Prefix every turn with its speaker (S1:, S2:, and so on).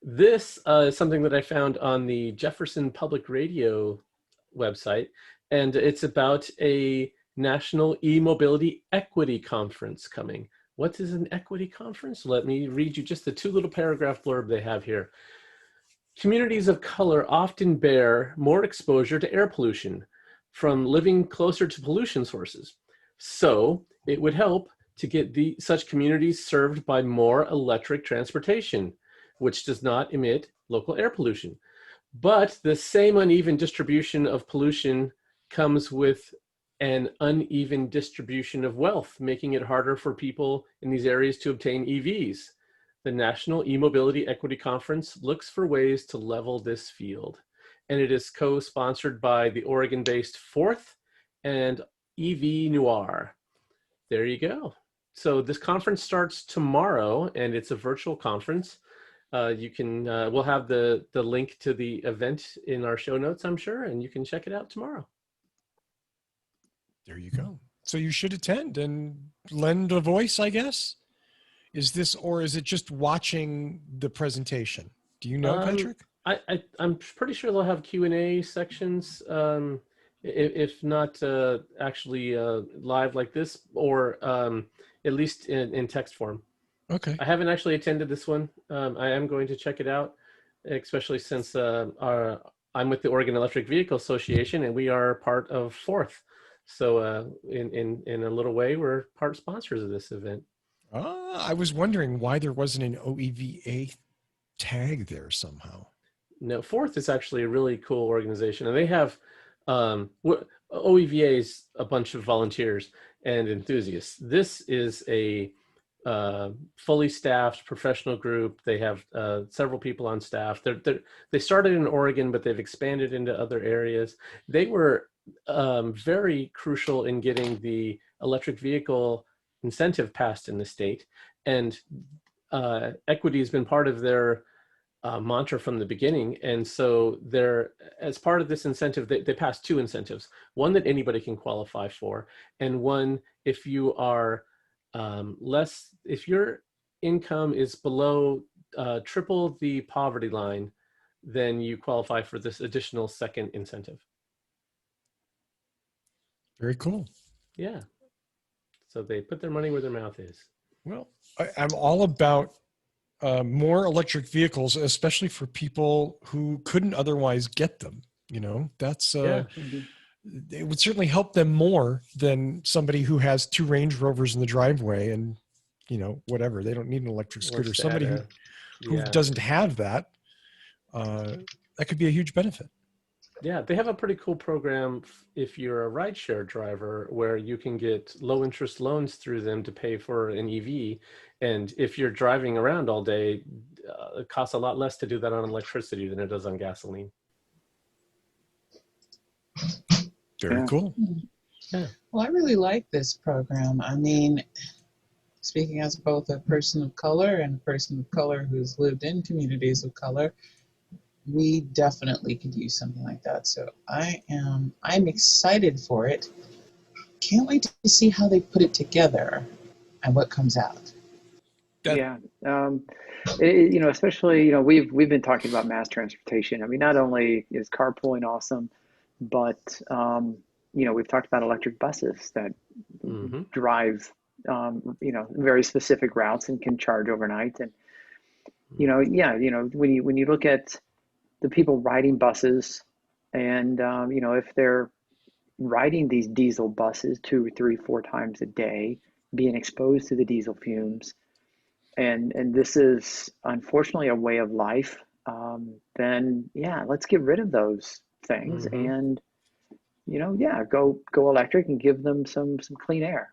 S1: This is something that I found on the Jefferson Public Radio website, and it's about a National E-Mobility Equity Conference coming. What is an equity conference? Let me read you just the two little paragraph blurb they have here. Communities of color often bear more exposure to air pollution from living closer to pollution sources. So it would help to get such communities served by more electric transportation, which does not emit local air pollution. But the same uneven distribution of pollution comes with an uneven distribution of wealth, making it harder for people in these areas to obtain EVs. The National E-Mobility Equity Conference looks for ways to level this field. And it is co-sponsored by the Oregon-based Fourth and EVNoire. There you go. So this conference starts tomorrow, and it's a virtual conference. We'll have the link to the event in our show notes, I'm sure, and you can check it out tomorrow.
S2: There you go. So you should attend and lend a voice, I guess. Is this, or is it just watching the presentation? Do you know, Patrick?
S1: I'm pretty sure they'll have Q&A sections, if not actually live like this, or at least in text form.
S2: Okay.
S1: I haven't actually attended this one. I am going to check it out, especially since I'm with the Oregon Electric Vehicle Association, and we are part of Fourth. So in a little way, we're part sponsors of this event.
S2: I was wondering why there wasn't an OEVA tag there somehow.
S1: No, Fourth is actually a really cool organization, and they have OEVA is a bunch of volunteers and enthusiasts. This is a fully staffed professional group. They have several people on staff. They started in Oregon, but they've expanded into other areas. They were very crucial in getting the electric vehicle incentive passed in the state, and equity has been part of their mantra from the beginning. And so as part of this incentive, they passed two incentives: one that anybody can qualify for, and one if you are if your income is below triple the poverty line, then you qualify for this additional second incentive.
S2: Very cool.
S1: Yeah. So they put their money where their mouth is.
S2: Well, I'm all about more electric vehicles, especially for people who couldn't otherwise get them. You know, that's it would certainly help them more than somebody who has two Range Rovers in the driveway and, you know, whatever. They don't need an electric scooter. Somebody who doesn't have that, that could be a huge benefit.
S1: Yeah, they have a pretty cool program if you're a rideshare driver where you can get low interest loans through them to pay for an EV. And if you're driving around all day, it costs a lot less to do that on electricity than it does on gasoline.
S2: Very cool.
S1: Yeah.
S3: Well, I really like this program. I mean, speaking as both a person of color and a person of color who's lived in communities of color, we definitely could use something like that. So I'm excited for it. Can't wait to see how they put it together and what comes out.
S4: Yeah. You know, especially, you know, we've been talking about mass transportation. I mean, not only is carpooling awesome, but, you know, we've talked about electric buses that drive, you know, very specific routes and can charge overnight. And, you know, you know, when you look at the people riding buses and, you know, if they're riding these diesel buses 2 or 3, 4 times a day, being exposed to the diesel fumes, and this is unfortunately a way of life, then yeah, let's get rid of those things and, you know, yeah, go electric and give them some clean air.